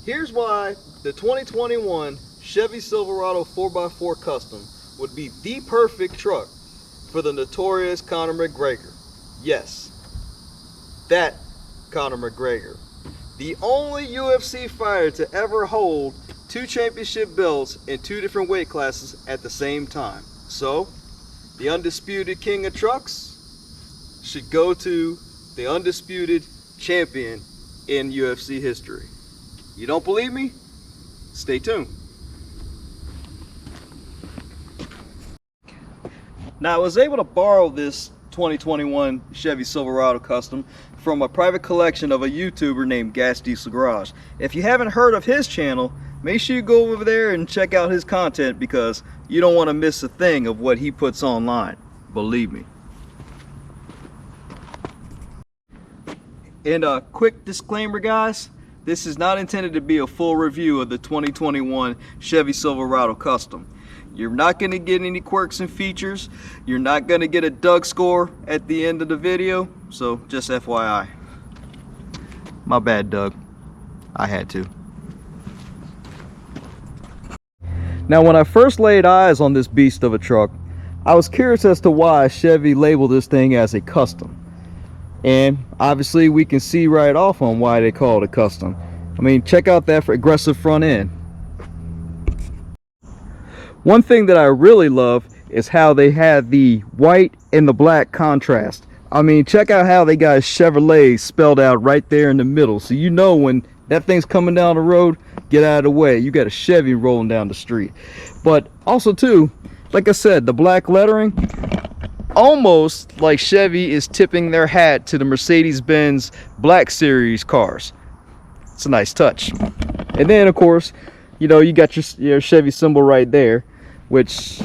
Here's why the 2021 Chevy Silverado 4x4 Custom would be the perfect truck for the notorious Conor McGregor. Yes, that Conor McGregor. The only UFC fighter to ever hold 2 championship belts in 2 different weight classes at the same time. So, the undisputed king of trucks should go to the undisputed champion in UFC history. You don't believe me? Stay tuned. Now, I was able to borrow this 2021 Chevy Silverado Custom from a private collection of a YouTuber named GasDiesel Garage. If you haven't heard of his channel, make sure you go over there and check out his content, because you don't want to miss a thing of what he puts online. Believe me. And a quick disclaimer, guys. This is not intended to be a full review of the 2021 Chevy Silverado Custom. You're not going to get any quirks and features. You're not going to get a Doug score at the end of the video. So just FYI. My bad, Doug. I had to. Now, when I first laid eyes on this beast of a truck, I was curious as to why Chevy labeled this thing as a custom. And obviously we can see right off on why they call it a custom. I mean, check out that aggressive front end. One thing that I really love is how they had the white and the black contrast. I mean, check out how they got Chevrolet spelled out right there in the middle. So you know when that thing's coming down the road, get out of the way. You got a Chevy rolling down the street. But also too, like I said, the black lettering, almost like Chevy is tipping their hat to the Mercedes-Benz Black Series cars. It's a nice touch. And then of course, you know, you got your Chevy symbol right there, which,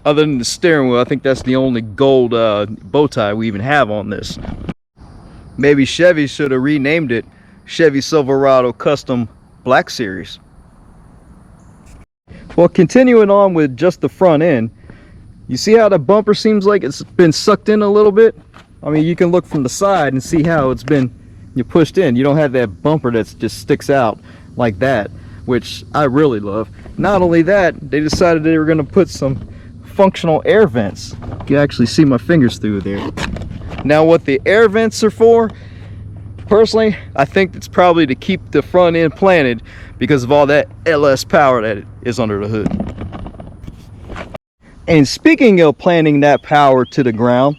other than the steering wheel, I think that's the only gold bow tie we even have on this. Maybe Chevy should have renamed it Chevy Silverado Custom Black Series. Well, continuing on with just the front end, you see how the bumper seems like it's been sucked in a little bit? I mean, you can look from the side and see how it's been pushed in. You don't have that bumper that just sticks out like that, which I really love. Not only that, they decided they were going to put some functional air vents. You can actually see my fingers through there. Now, what the air vents are for, personally, I think it's probably to keep the front end planted because of all that LS power that is under the hood. And speaking of planting that power to the ground,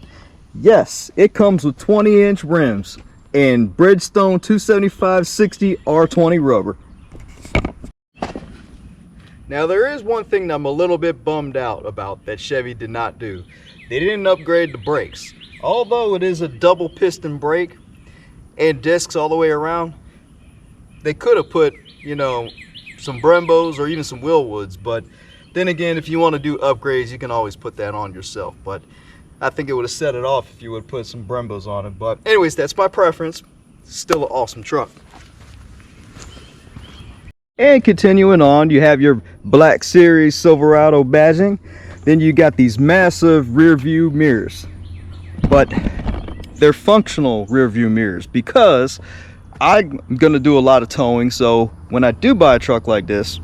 yes, it comes with 20-inch rims and Bridgestone 275/60 R20 rubber. Now, there is one thing that I'm a little bit bummed out about that Chevy did not do. They didn't upgrade the brakes. Although it is a double piston brake and discs all the way around, they could have put, you know, some Brembos or even some Willwoods. But then again, if you want to do upgrades, you can always put that on yourself. But I think it would have set it off if you would put some Brembos on it. But anyways, that's my preference. Still an awesome truck. And continuing on, you have your Black Series Silverado badging. Then you got these massive rear view mirrors. But they're functional rear view mirrors because I'm going to do a lot of towing. So when I do buy a truck like this,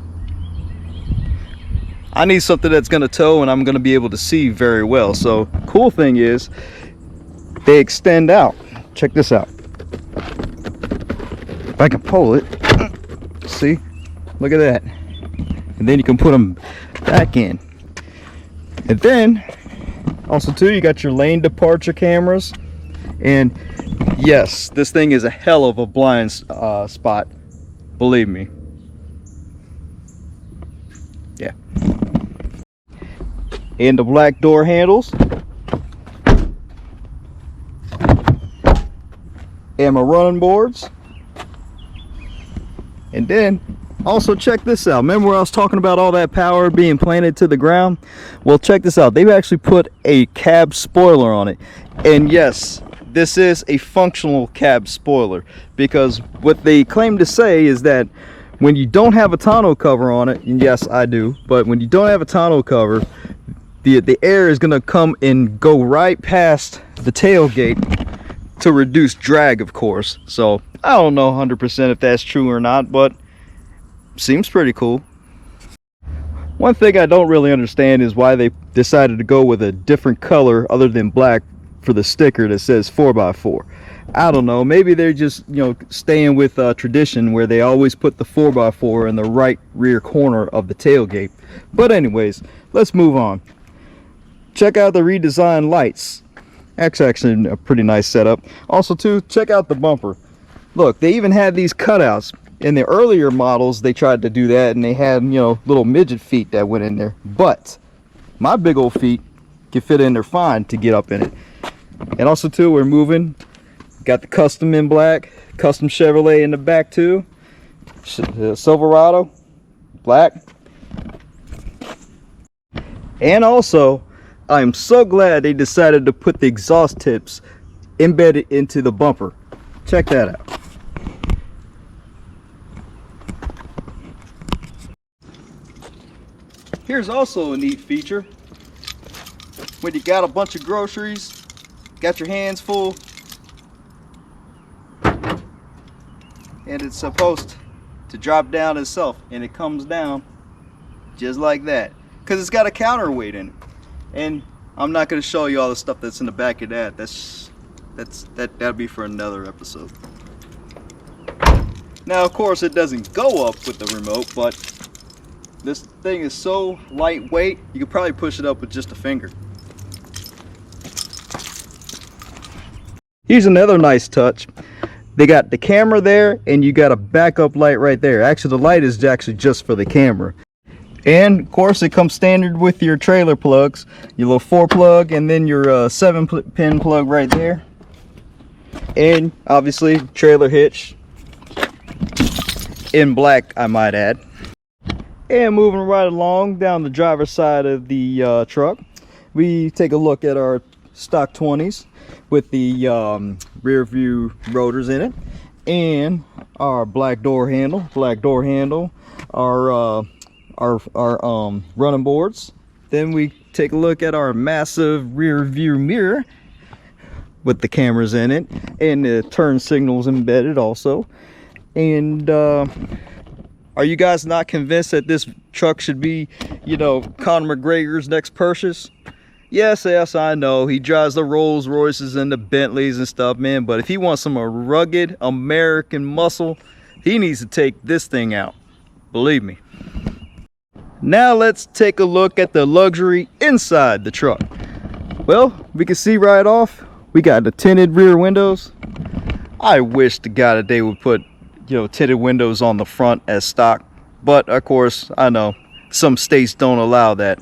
I need something that's going to tow and I'm going to be able to see very well. So cool thing is they extend out. Check this out. If I can pull it, see, look at that. And then you can put them back in. And then also too, you got your lane departure cameras. And yes, this thing is a hell of a blind spot, believe me. Yeah. And the black door handles. And my running boards. And then also check this out. Remember where I was talking about all that power being planted to the ground? Well, check this out. They've actually put a cab spoiler on it. And yes, this is a functional cab spoiler, because what they claim to say is that when you don't have a tonneau cover on it, and yes, I do, but when you don't have a tonneau cover, the air is going to come and go right past the tailgate to reduce drag, of course. So I don't know 100% if that's true or not, but seems pretty cool. One thing I don't really understand is why they decided to go with a different color other than black for the sticker that says 4x4. I don't know, maybe they're just, you know, staying with tradition where they always put the 4x4 in the right rear corner of the tailgate. But anyways, let's move on. Check out the redesigned lights. That's actually a pretty nice setup. Also too, check out the bumper. Look, they even had these cutouts. In the earlier models, they tried to do that, and they had, you know, little midget feet that went in there. But my big old feet can fit in there fine to get up in it. And also too, we're moving. Got the custom in black, custom Chevrolet in the back too. Silverado, black. And also, I am so glad they decided to put the exhaust tips embedded into the bumper. Check that out. Here's also a neat feature. When you got a bunch of groceries, got your hands full, and it's supposed to drop down itself, and it comes down just like that because it's got a counterweight in it. And I'm not going to show you all the stuff that's in the back of that. That'll be for another episode. Now of course it doesn't go up with the remote, but this thing is so lightweight you could probably push it up with just a finger. Here's another nice touch. They got the camera there, and you got a backup light right there. Actually, the light is actually just for the camera. And of course, it comes standard with your trailer plugs, your little 4 plug, and then your 7-pin plug right there. And obviously, trailer hitch in black, I might add. And moving right along down the driver's side of the truck, we take a look at our stock 20s with the rear view rotors in it, and our black door handle, our running boards. Then we take a look at our massive rear view mirror with the cameras in it, and the turn signals embedded also. And are you guys not convinced that this truck should be, you know, Conor McGregor's next purchase? Yes, I know. He drives the Rolls Royces and the Bentleys and stuff, man. But if he wants some rugged American muscle, he needs to take this thing out. Believe me. Now let's take a look at the luxury inside the truck. Well, we can see right off, we got the tinted rear windows. I wish to God that they would put, you know, tinted windows on the front as stock. But of course, I know some states don't allow that.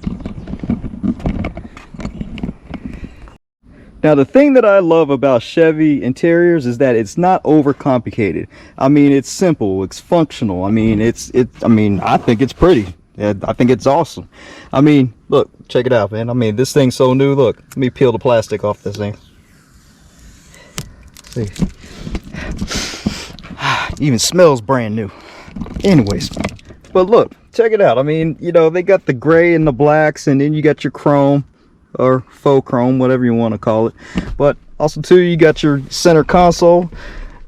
Now the thing that I love about Chevy interiors is that it's not overcomplicated. I mean, it's simple, it's functional. I mean, I think it's pretty. I think it's awesome. I mean, look, check it out, man. I mean, this thing's so new. Look, let me peel the plastic off this thing. See, even smells brand new. Anyways, but look, check it out. I mean, you know, they got the gray and the blacks, and then you got your chrome or faux chrome, whatever you want to call it. But also too, you got your center console,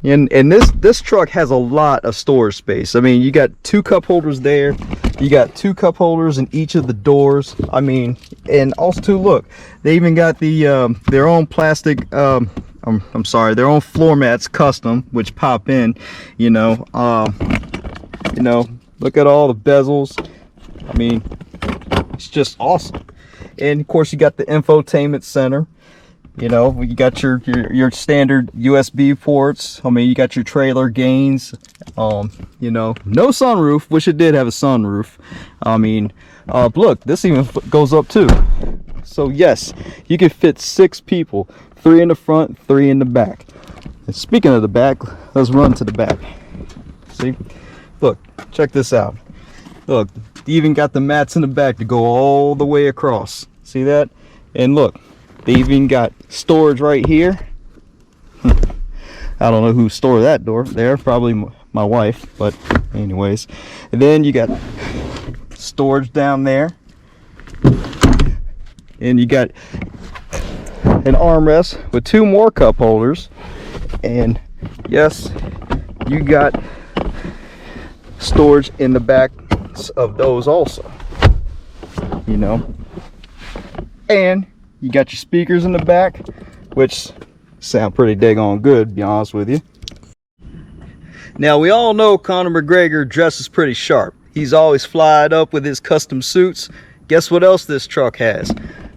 and this truck has a lot of storage space. I mean, you got 2 cup holders there, you got 2 cup holders in each of the doors. I mean, and also too, look, they even got the their own plastic I'm sorry, their own floor mats custom, which pop in, you know, look at all the bezels. I mean, it's just awesome. And of course, you got the infotainment center. You know, you got your standard USB ports. I mean, you got your trailer gains. You know, no sunroof. Wish it did have a sunroof. I mean, look, this even goes up too. So yes, you can fit 6 people, 3 in the front, 3 in the back. And speaking of the back, let's run to the back. See, look, check this out. Look, they even got the mats in the back to go all the way across. See that? And look, they even got storage right here. I don't know who stored that door there, probably my wife, but anyways. And then you got storage down there, and you got an armrest with 2 more cup holders. And yes, you got storage in the back of those also, you know. And you got your speakers in the back, which sound pretty daggone good, to be honest with you. Now, we all know Conor McGregor dresses pretty sharp. He's always flyed up with his custom suits. Guess what else this truck has?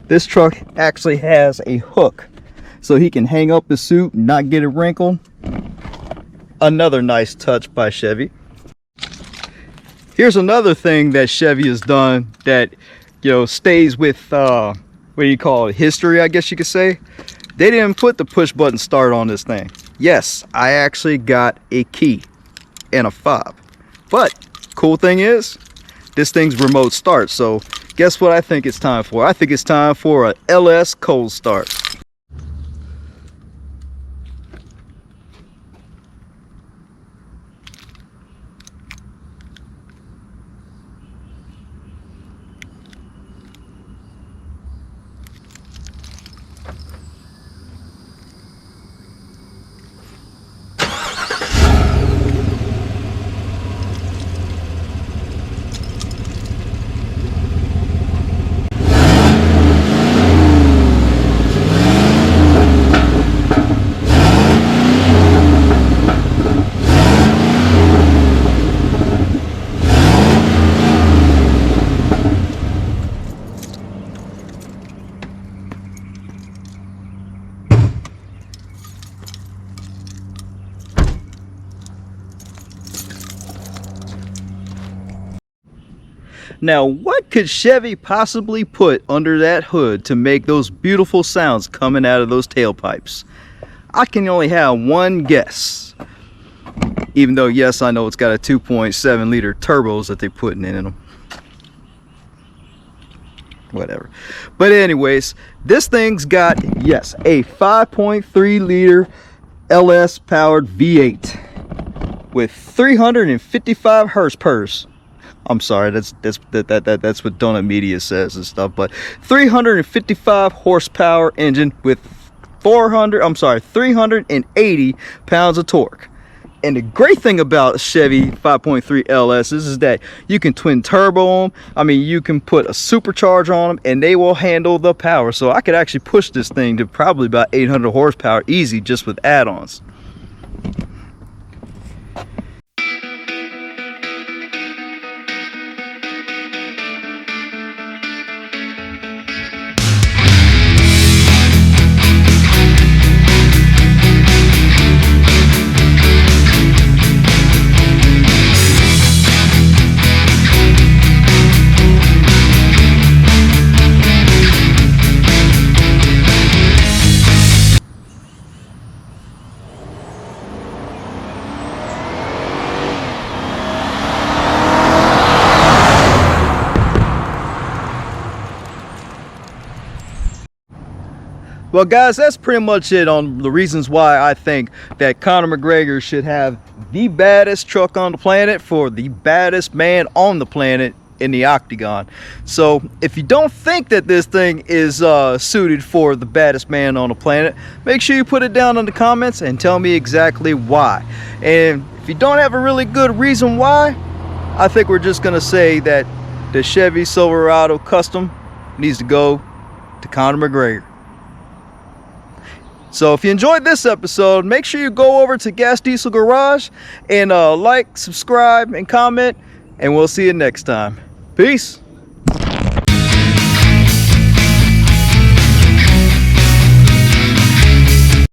This truck actually has a hook, so he can hang up his suit and not get it wrinkled. Another nice touch by Chevy. Here's another thing that Chevy has done that, you know, stays with, what do you call it, history, I guess you could say. They didn't put the push button start on this thing. Yes, I actually got a key and a fob. But cool thing is, this thing's remote start. So guess what I think it's time for? I think it's time for a LS cold start. Now, what could Chevy possibly put under that hood to make those beautiful sounds coming out of those tailpipes? I can only have one guess. Even though, yes, I know it's got a 2.7 liter turbos that they're putting in them. Whatever. But anyways, this thing's got, yes, a 5.3 liter LS powered V8 with 355 horsepower. I'm sorry, that's what Donut Media says and stuff, but 355 horsepower engine with 380 pounds of torque. And the great thing about Chevy 5.3 LS is that you can twin turbo them. I mean, you can put a supercharger on them and they will handle the power. So I could actually push this thing to probably about 800 horsepower easy just with add-ons. Well, guys, that's pretty much it on the reasons why I think that Conor McGregor should have the baddest truck on the planet for the baddest man on the planet in the octagon. So if you don't think that this thing is suited for the baddest man on the planet, make sure you put it down in the comments and tell me exactly why. And if you don't have a really good reason why, I think we're just gonna say that the Chevy Silverado Custom needs to go to Conor McGregor. So if you enjoyed this episode, make sure you go over to GasDiesel Garage and like, subscribe, and comment, and we'll see you next time. Peace.